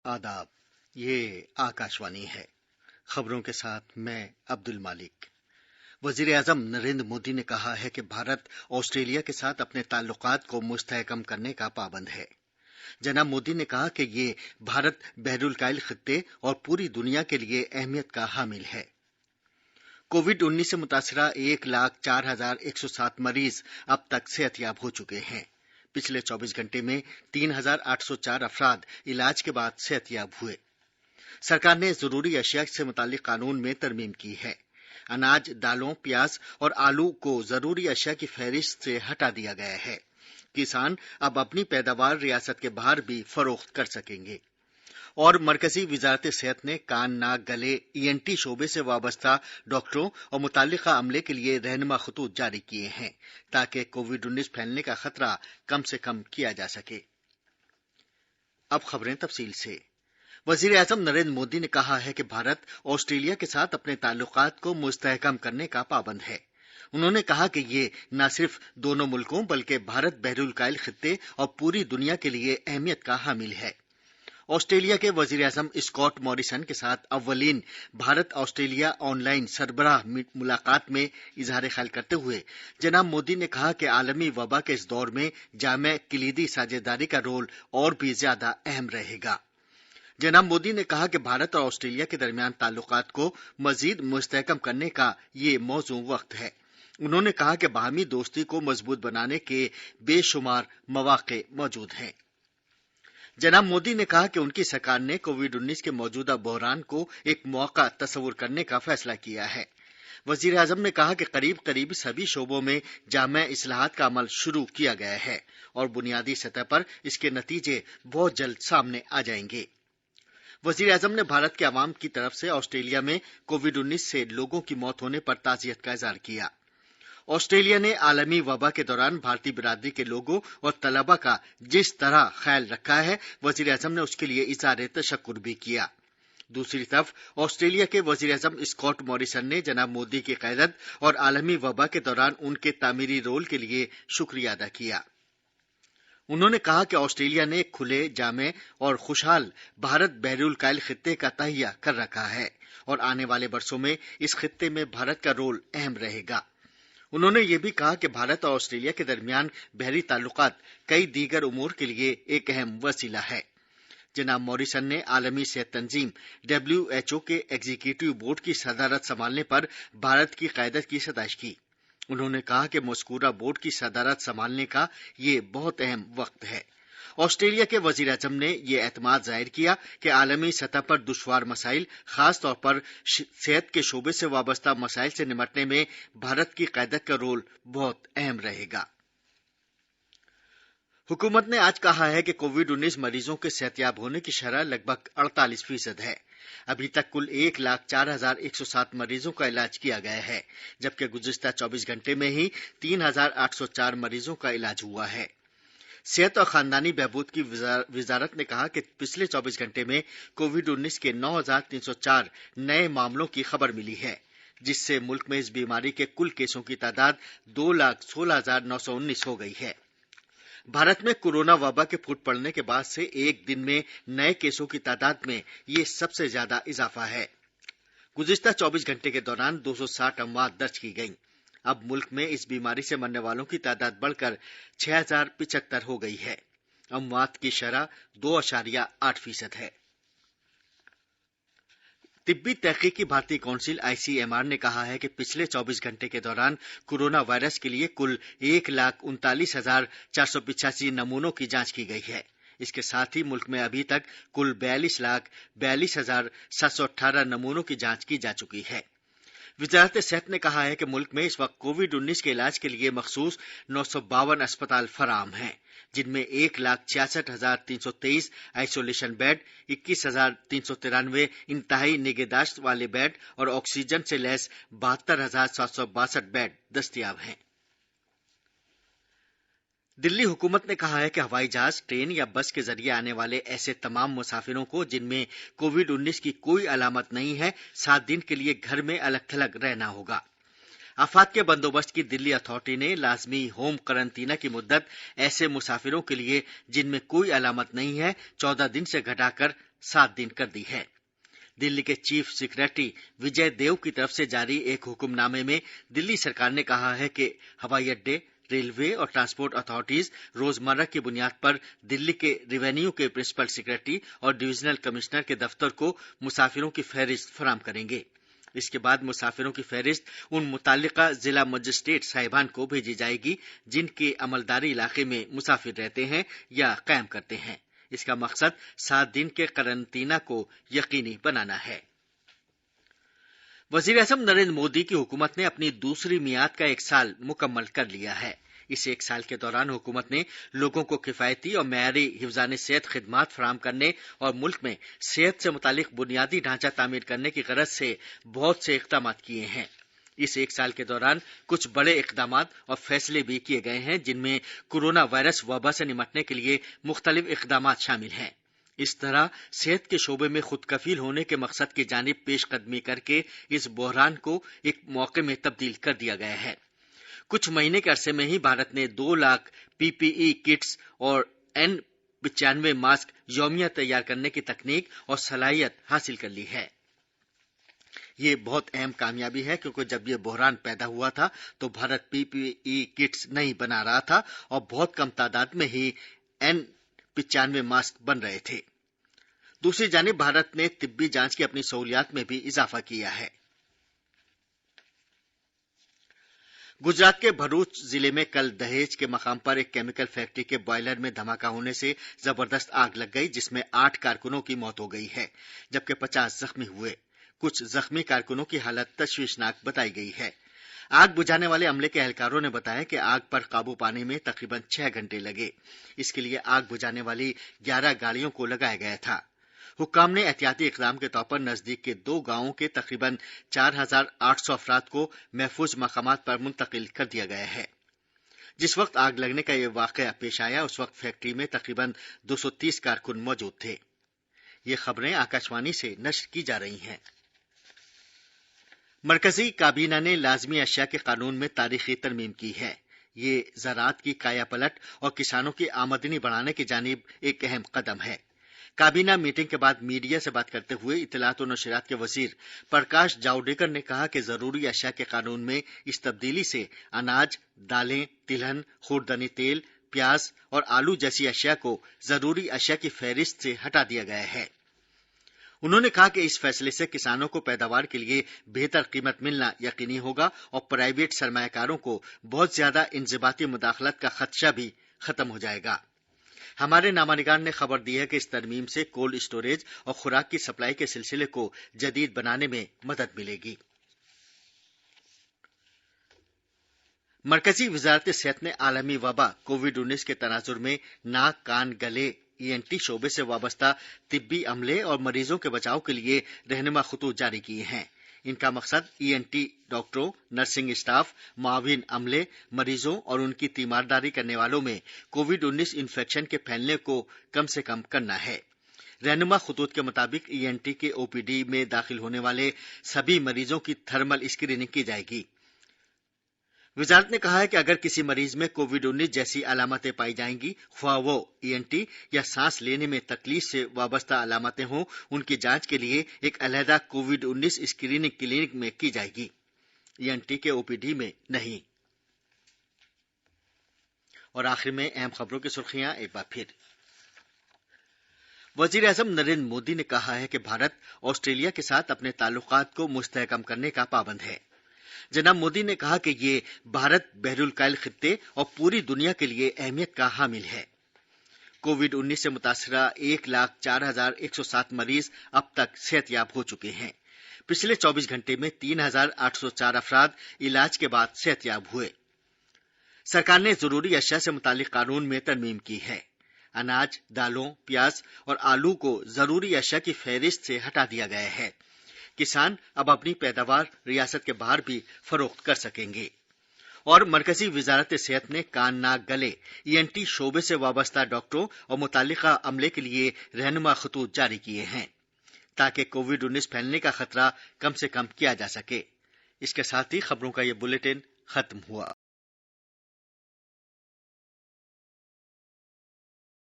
आदाब। ये आकाशवाणी है। खबरों के साथ मैं अब्दुल मालिक। वजीर आजम नरेंद्र मोदी ने कहा है कि भारत ऑस्ट्रेलिया के साथ अपने ताल्लुकात को मुस्तहकम करने का पाबंद है। जनाब मोदी ने कहा कि ये भारत बहरुल खित्ते और पूरी दुनिया के लिए अहमियत का हामिल है। कोविड-19 से मुतासरा 1,04,107 मरीज अब तक सेहतयाब हो चुके हैं। पिछले 24 घंटे में 3,804 अफराद इलाज के बाद सेहतयाब हुए। सरकार ने जरूरी अशिया से मुतालिक कानून में तरमीम की है। अनाज, दालों, प्याज और आलू को जरूरी अशिया की फहरिस्त से हटा दिया गया है। किसान अब अपनी पैदावार रियासत के बाहर भी फरोख्त कर सकेंगे। और मरकजी वजारत सेहत ने कान, नाक, गले, ENT शोबे से वाबस्ता डॉक्टरों और मुतालिका अमले के लिए रहनुमा खतूत जारी किए हैं ताकि कोविड-19 फैलने का खतरा कम से कम किया जा सके। अब खबरें तफसील से। वजीर आजम नरेंद्र मोदी ने कहा है कि भारत ऑस्ट्रेलिया के साथ अपने ताल्लुकात को मुस्तहकम करने का पाबंद है। उन्होंने कहा कि ये न सिर्फ दोनों मुल्कों बल्कि भारत बहरुल खित्ते और पूरी दुनिया के लिए अहमियत का हामिल है। ऑस्ट्रेलिया के वजीर आजम स्कॉट मॉरिसन के साथ अव्वलीन भारत ऑस्ट्रेलिया ऑनलाइन सरबराह मुलाकात में इजहार ख्याल करते हुए जनाब मोदी ने कहा कि आलमी वबा के इस दौर में जामे कलीदी साझेदारी का रोल और भी ज्यादा अहम रहेगा। जनाब मोदी ने कहा कि भारत और ऑस्ट्रेलिया के दरमियान ताल्लुकात को मजीद मुस्तहकम करने का ये मौजूद वक्त है। उन्होंने कहा कि बाहमी दोस्ती को मजबूत बनाने के बेशुमार मौके मौजूद हैं। जनाब मोदी ने कहा कि उनकी सरकार ने कोविड-19 के मौजूदा बहरान को एक मौका तस्वुर करने का फैसला किया है। वजीर आजम ने कहा कि करीब सभी शोबों में जामे इस्लाहात का अमल शुरू किया गया है और बुनियादी सतह पर इसके नतीजे बहुत जल्द सामने आ जाएंगे। वजीर आजम ने भारत के अवाम की तरफ से ऑस्ट्रेलिया में कोविड-19 से लोगों की मौत होने पर ताज़ियत का इजहार किया। ऑस्ट्रेलिया ने आलमी वबा के दौरान भारतीय बिरादरी के लोगों और तलबा का जिस तरह ख्याल रखा है, वजीर आजम ने उसके लिए इज़हार तशक्कुर भी किया। दूसरी तरफ ऑस्ट्रेलिया के वजीर आजम स्कॉट मॉरिसन ने जनाब मोदी की क़यादत और आलमी वबा के दौरान उनके तामीरी रोल के लिए शुक्रिया अदा किया। उन्होंने कहा कि ऑस्ट्रेलिया ने खुले, जामे और खुशहाल भारत बहरुल खित्ते का तहिया कर रखा है और आने वाले बरसों में इस खित्ते में भारत का रोल अहम रहेगा। उन्होंने ये भी कहा कि भारत और ऑस्ट्रेलिया के दरमियान बहरी ताल्लुकात कई दीगर उमूर के लिए एक अहम वसीला है। जनाब मॉरिसन ने आलमी सेहत तंजीम WHO के एग्जीक्यूटिव बोर्ड की सदारत संभालने पर भारत की क़यादत की सताइश की। उन्होंने कहा कि मज़कूरा बोर्ड की सदारत संभालने का ये बहुत अहम वक्त है। ऑस्ट्रेलिया के वजीर आजम ने ये एतमाद जाहिर किया कि आलमी सतह पर दुश्वार मसाइल, खास तौर पर सेहत के शोबे से वाबस्ता मसाइल से निमटने में भारत की क़यादत का रोल बहुत अहम रहेगा। हुकूमत ने आज कहा है कि कोविड-19 मरीजों के सेहतयाब होने की शरह लगभग 48% है। अभी तक कुल 1,04,107 मरीजों का इलाज किया गया है, जबकि गुज़िश्ता 24 घंटे में ही 3,804 मरीजों का इलाज हुआ है। सेहत और खानदानी बहबूद की वजारत ने कहा कि पिछले 24 घंटे में कोविड-19 के 9,304 नए मामलों की खबर मिली है, जिससे मुल्क में इस बीमारी के कुल केसों की तादाद 2,16,919 हो गई है। भारत में कोरोना वबा के फूट पड़ने के बाद से एक दिन में नए केसों की तादाद में ये सबसे ज्यादा इजाफा है। गुज़िश्ता 24 घंटे के दौरान 260 अमवात दर्ज की गईं। अब मुल्क में इस बीमारी से मरने वालों की तादाद बढ़कर 6,075 हो गई है। अमवात की शरह 2.8% है। तिब्बी तहकीकी भारतीय काउंसिल ICMR ने कहा है कि पिछले 24 घंटे के दौरान कोरोना वायरस के लिए कुल 1,39,485 नमूनों की जांच की गई है। इसके साथ ही मुल्क में अभी तक कुल 42,42,718 नमूनों की जांच की जा चुकी है। वजारत सेहत ने कहा है कि मुल्क में इस वक्त कोविड-19 के इलाज के लिए मखसूस 952 अस्पताल फराम हैं, जिनमें 1,66,323 आइसोलेशन बेड, 21,393 इंतहाई निगहदाश्त वाले बेड और ऑक्सीजन से लैस 72,762 बेड दस्तयाब हैं। दिल्ली हुकूमत ने कहा है कि हवाई जहाज, ट्रेन या बस के जरिए आने वाले ऐसे तमाम मुसाफिरों को जिनमें कोविड-19 की कोई अलामत नहीं है, 7 दिन के लिए घर में अलग थलग रहना होगा। आफात के बंदोबस्त की दिल्ली अथॉरिटी ने लाजमी होम करंतना की मुद्दत ऐसे मुसाफिरों के लिए जिनमें कोई अलामत नहीं है 14 दिन से घटाकर 7 दिन कर दी है। दिल्ली के चीफ सेक्रेटरी विजय देव की तरफ से जारी एक हुक्मनामे में दिल्ली सरकार ने कहा है कि हवाई अड्डे, रेलवे और ट्रांसपोर्ट अथॉरिटीज रोजमर्रा की बुनियाद पर दिल्ली के रेवेन्यू के प्रिंसिपल सेक्रेटरी और डिविजनल कमिश्नर के दफ्तर को मुसाफिरों की फहरिस्त फराहम करेंगे। इसके बाद मुसाफिरों की फहरिस्त उन मुताल्लिका जिला मजिस्ट्रेट साहिबान को भेजी जाएगी जिनके अमलदारी इलाके में मुसाफिर रहते हैं या कायम करते हैं। इसका मकसद 7 दिन के करंटीना को यकीनी बनाना है। वजीर-ए-आज़म नरेंद्र मोदी की हुकूमत ने अपनी दूसरी मियाद का 1 साल मुकम्मल कर लिया है। इस 1 साल के दौरान हुकूमत ने लोगों को किफायती और मयारी हिफ्ज़ान सेहत खिदमात फराहम करने और मुल्क में सेहत से मुतालिक बुनियादी ढांचा तामीर करने की गरज से बहुत से इक़दाम किए हैं। इस 1 साल के दौरान कुछ बड़े इक़दाम और फैसले भी किए गए हैं जिनमें कोरोना वायरस वबा से निपटने के लिए मुख्तलिफ इक़दाम शामिल हैं। इस तरह सेहत के शोबे में खुद कफील होने के मकसद की जानिब पेशकदमी करके इस बहरान को एक मौके में तब्दील कर दिया गया है। कुछ महीने के अरसे में ही भारत ने 2 लाख PPE किट्स और N95 मास्क यौमिया तैयार करने की तकनीक और सलाहियत हासिल कर ली है। ये बहुत अहम कामयाबी है क्योंकि जब ये बहरान पैदा हुआ था तो भारत PPE किट्स नहीं बना रहा था और बहुत कम तादाद में ही N95 मास्क बन रहे थे। दूसरी जानिब भारत ने तिब्बी जांच की अपनी सहूलियात में भी इजाफा किया है। गुजरात के भरूच जिले में कल दहेज के मकाम पर एक केमिकल फैक्ट्री के बॉयलर में धमाका होने से जबरदस्त आग लग गई जिसमें 8 कारकुनों की मौत हो गई है जबकि 50 जख्मी हुए। कुछ जख्मी कारकुनों की हालत तशवीशनाक बताई गई है। आग बुझाने वाले अमले के एहलकारों ने बताया कि आग पर काबू पाने में तकरीबन 6 घंटे लगे। इसके लिए आग बुझाने वाली 11 गाड़ियों को लगाया गया था। हुक्काम ने एहतियाती इक़दाम के तौर पर नजदीक के 2 गांवों के तकरीबन 4800 अफराद को महफूज मकामात पर मुंतकिल कर दिया गया है। जिस वक्त आग लगने का यह वाकया पेश आया उस वक्त फैक्ट्री में तकरीबन 230 कारकुन मौजूद थे। ये खबरें आकाशवाणी से नश्र की जा रही हैं। मरकजी काबीना ने लाजमी अशिया के कानून में तारीखी तरमीम की है। ये ज़राअत की काया पलट और किसानों की आमदनी बढ़ाने की जानिब एक अहम कदम है। काबीना मीटिंग के बाद मीडिया से बात करते हुए इत्तलात और नशरियात के वजीर प्रकाश जावड़ेकर ने कहा कि जरूरी अशिया के कानून में इस तब्दीली से अनाज, दालें, तिलहन, खुर्दनी तेल, प्याज और आलू जैसी अशिया को जरूरी अशिया की फहरिस्त से हटा दिया गया है। उन्होंने कहा कि इस फैसले से किसानों को पैदावार के लिए बेहतर कीमत मिलना यकीनी होगा और प्राइवेट सरमायाकारों को बहुत ज्यादा इंज़िबाती मुदाखलत का खदशा भी खत्म हो जाएगा। हमारे नामानिगार ने खबर दी है कि इस तरमीम से कोल्ड स्टोरेज और खुराक की सप्लाई के सिलसिले को जदीद बनाने में मदद मिलेगी। मरकजी वजारत सेहत ने आलमी वबा कोविड-19 के तनाजुर में नाक, कान, गले, ENT शोबे से वाबस्ता तिब्बी अमले और मरीजों के बचाव के लिए रहनुमा खतूत जारी किए हैं। इनका मकसद ENT डॉक्टरों, नर्सिंग स्टाफ, मुआविन अमले, मरीजों और उनकी तीमारदारी करने वालों में कोविड-19 इन्फेक्शन के फैलने को कम से कम करना है। रहनुमा खतूत के मुताबिक ENT के OPD में दाखिल होने वाले सभी मरीजों की थर्मल स्क्रीनिंग की जाएगी। वजारत ने कहा है कि अगर किसी मरीज में कोविड-19 जैसी अलामतें पाई जाएंगी, ख्वाह वो ENT या सांस लेने में तकलीफ से वाबस्ता अलामतें हों, उनकी जांच के लिए एक अलहदा कोविड-19 स्क्रीनिंग क्लिनिक में की जाएगी, ENT के OPD में नहीं। और आखिर में अहम खबरों की सुर्खियां एक बार फिर। वजीर-ए-आज़म नरेंद्र मोदी ने कहा है कि भारत ऑस्ट्रेलिया के साथ अपने ताल्लुकात को मुस्तहकम करने का पाबंद है। जनाब मोदी ने कहा कि ये भारत बहरुल-कायल खित्ते और पूरी दुनिया के लिए अहमियत का हामिल है। कोविड-19 से मुतासरा 1,04,107 मरीज अब तक सेहतयाब हो चुके हैं। पिछले 24 घंटे में 3,804 अफराद इलाज के बाद सेहतयाब हुए। सरकार ने जरूरी अशिया से मुतालिक कानून में तरमीम की है। अनाज, दालों, प्याज और आलू को जरूरी अशिया की फहरिस्त से हटा दिया गया है। किसान अब अपनी पैदावार रियासत के बाहर भी फरोख्त कर सकेंगे। और मरकजी वजारत सेहत ने कान, नाक, गले, ENT शोबे से वाबस्ता डॉक्टरों और मुतालिका अमले के लिए रहनुमा खतूत जारी किए हैं ताकि कोविड-19 फैलने का खतरा कम से कम किया जा सके। इसके साथ ही खबरों का ये बुलेटिन खत्म हुआ।